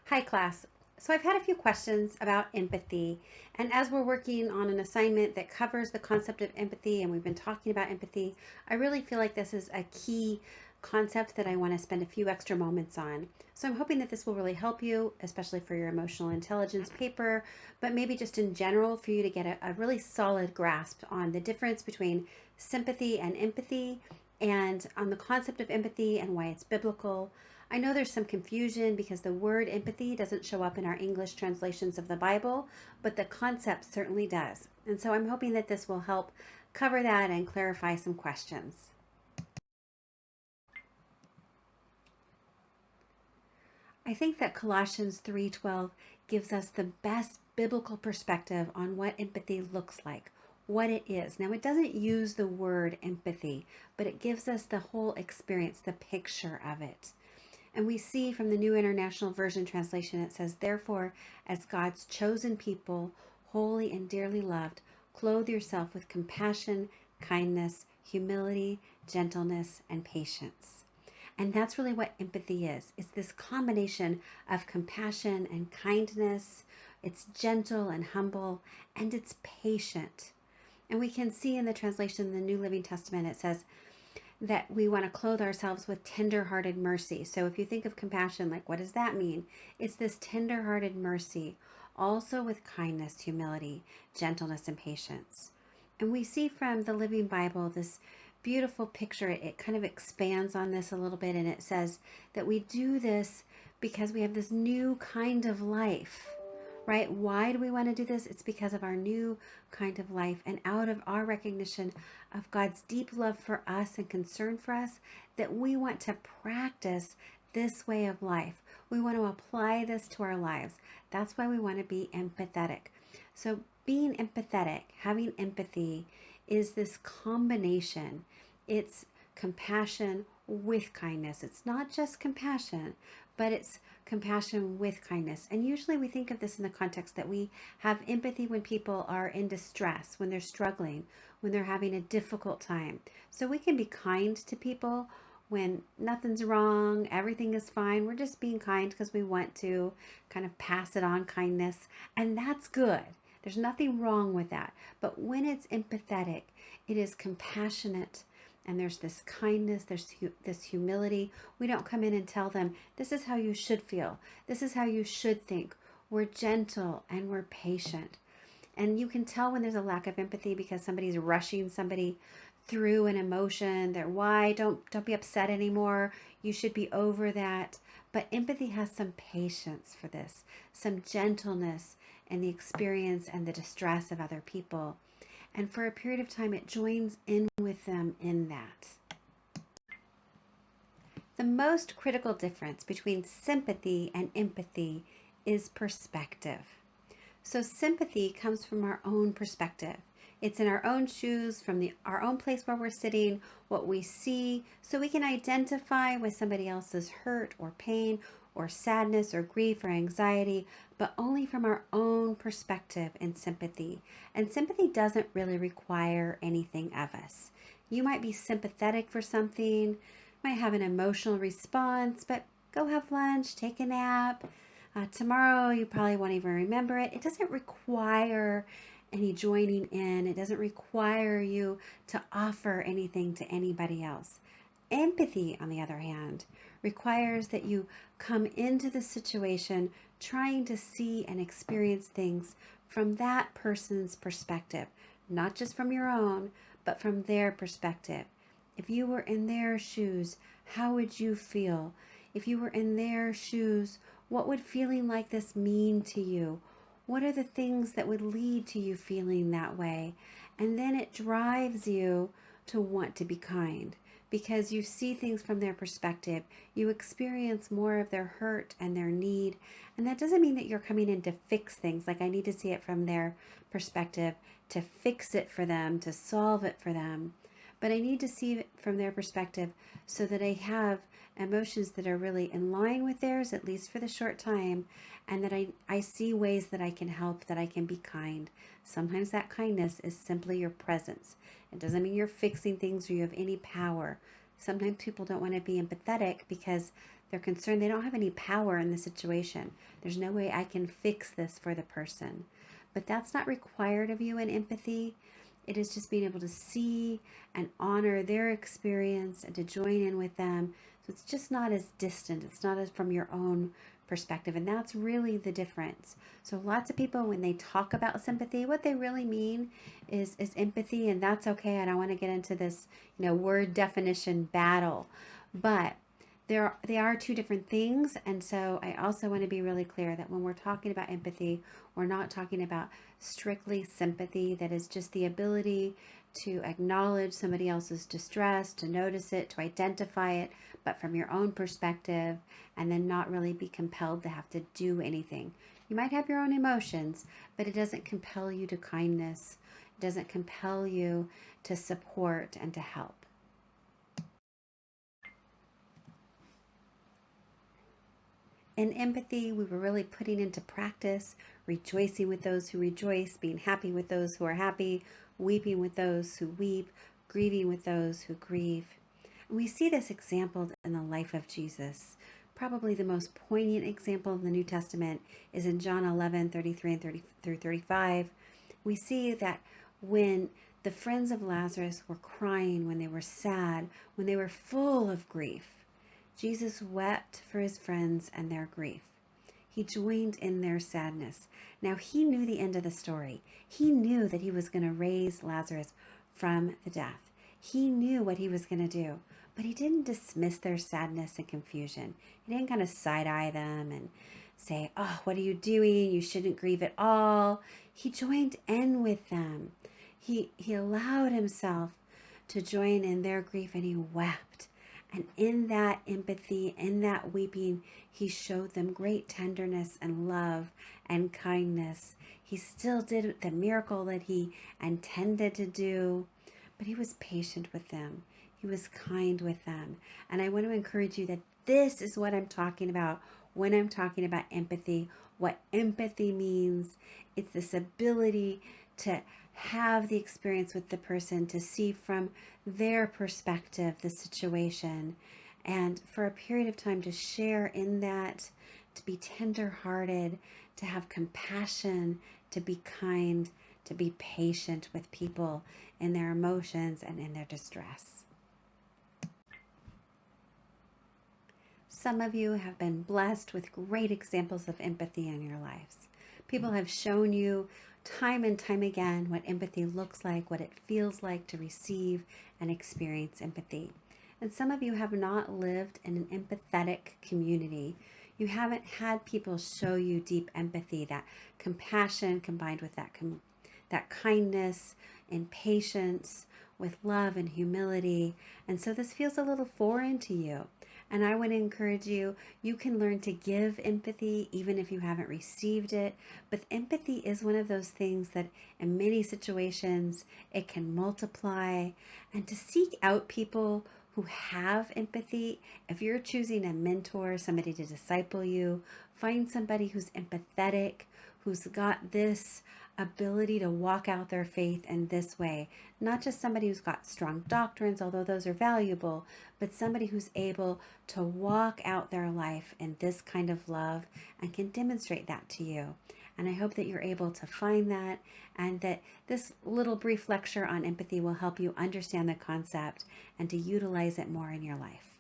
Hi, class. So I've had a few questions about empathy, and as we're working on an assignment that covers the concept of empathy, and we've been talking about empathy, I really feel like this is a key concept that I want to spend a few extra moments on. So I'm hoping that this will really help you, especially for your emotional intelligence paper, but maybe just in general for you to get a really solid grasp on the difference between sympathy and empathy, and on the concept of empathy and why it's biblical. I know there's some confusion because the word empathy doesn't show up in our English translations of the Bible, but the concept certainly does. And so I'm hoping that this will help cover that and clarify some questions. I think that Colossians 3:12 gives us the best biblical perspective on what empathy looks like, what it is. Now, it doesn't use the word empathy, but it gives us the whole experience, the picture of it. And we see from the New International Version translation, it says, "Therefore, as God's chosen people, holy and dearly loved, clothe yourself with compassion, kindness, humility, gentleness, and patience." And that's really what empathy is. It's this combination of compassion and kindness. It's gentle and humble, and it's patient. And we can see in the translation in the New Living Testament, it says, that we want to clothe ourselves with tender-hearted mercy. So if you think of compassion, like what does that mean? It's this tender-hearted mercy, also with kindness, humility, gentleness, and patience. And we see from the Living Bible this beautiful picture. It kind of expands on this a little bit, and it says that we do this because we have this new kind of life, right? Why do we want to do this? It's because of our new kind of life and out of our recognition of God's deep love for us and concern for us, that we want to practice this way of life. We want to apply this to our lives. That's why we want to be empathetic. So being empathetic, having empathy, is this combination. It's compassion with kindness. It's not just compassion, but it's compassion with kindness. And usually we think of this in the context that we have empathy when people are in distress, when they're struggling, when they're having a difficult time. So we can be kind to people when nothing's wrong, everything is fine. We're just being kind because we want to kind of pass it on, kindness, and that's good. There's nothing wrong with that. But when it's empathetic, it is compassionate, and there's this kindness, there's this humility. We don't come in and tell them, this is how you should feel, this is how you should think. We're gentle and we're patient. And you can tell when there's a lack of empathy because somebody's rushing somebody through an emotion. They're, why? Don't be upset anymore. You should be over that. But empathy has some patience for this, some gentleness in the experience and the distress of other people. And for a period of time, it joins in with them in that. The most critical difference between sympathy and empathy is perspective. So sympathy comes from our own perspective. It's in our own shoes, from our own place where we're sitting, what we see, so we can identify with somebody else's hurt or pain or sadness or grief or anxiety, but only from our own perspective in sympathy. And sympathy doesn't really require anything of us. You might be sympathetic for something, might have an emotional response, but go have lunch, take a nap. Tomorrow you probably won't even remember it. It doesn't require any joining in. It doesn't require you to offer anything to anybody else. Empathy, on the other hand, requires that you come into the situation trying to see and experience things from that person's perspective, not just from your own, but from their perspective. If you were in their shoes, how would you feel? If you were in their shoes, what would feeling like this mean to you? What are the things that would lead to you feeling that way? And then it drives you to want to be kind because you see things from their perspective. You experience more of their hurt and their need. And that doesn't mean that you're coming in to fix things. Like, I need to see it from their perspective to fix it for them, to solve it for them. But I need to see it from their perspective so that I have emotions that are really in line with theirs, at least for the short time, and that I see ways that I can help, that I can be kind. Sometimes that kindness is simply your presence. It doesn't mean you're fixing things or you have any power. Sometimes people don't want to be empathetic because They're concerned they don't have any power in the situation. There's no way I can fix this for the person. But that's not required of you in empathy. It is just being able to see and honor their experience and to join in with them. So it's just not as distant. It's not as from your own perspective. And that's really the difference. So lots of people, when they talk about sympathy, what they really mean is empathy. And that's okay. I don't want to get into this, word definition battle. But they are two different things. And so I also want to be really clear that when we're talking about empathy, we're not talking about strictly sympathy. That is just the ability to acknowledge somebody else's distress, to notice it, to identify it, but from your own perspective, and then not really be compelled to have to do anything. You might have your own emotions, but it doesn't compel you to kindness. It doesn't compel you to support and to help. In empathy, we were really putting into practice rejoicing with those who rejoice, being happy with those who are happy, weeping with those who weep, grieving with those who grieve. And we see this exampled in the life of Jesus. Probably the most poignant example in the New Testament is in John 11:33 and 30 through 35. We see that when the friends of Lazarus were crying, when they were sad, when they were full of grief, Jesus wept for his friends and their grief. He joined in their sadness. Now, he knew the end of the story. He knew that he was going to raise Lazarus from the death. He knew what he was going to do, but he didn't dismiss their sadness and confusion. He didn't kind of side-eye them and say, "Oh, what are you doing? You shouldn't grieve at all." He joined in with them. He allowed himself to join in their grief, and he wept. And in that empathy, in that weeping, he showed them great tenderness and love and kindness. He still did the miracle that he intended to do, but he was patient with them. He was kind with them. And I want to encourage you that this is what I'm talking about when I'm talking about empathy. What empathy means, it's this ability to have the experience with the person, to see from their perspective the situation, and for a period of time to share in that, to be tender-hearted, to have compassion, to be kind, to be patient with people in their emotions and in their distress. Some of you have been blessed with great examples of empathy in your lives. People have shown you time and time again what empathy looks like, what it feels like to receive and experience empathy. And some of you have not lived in an empathetic community. You haven't had people show you deep empathy, that compassion combined with that kindness and patience, with love and humility. And so this feels a little foreign to you. And I want to encourage you, you can learn to give empathy even if you haven't received it. But empathy is one of those things that in many situations, it can multiply. And to seek out people who have empathy, if you're choosing a mentor, somebody to disciple you, find somebody who's empathetic, who's got this ability to walk out their faith in this way. Not just somebody who's got strong doctrines, although those are valuable, but somebody who's able to walk out their life in this kind of love and can demonstrate that to you. And I hope that you're able to find that, and that this little brief lecture on empathy will help you understand the concept and to utilize it more in your life.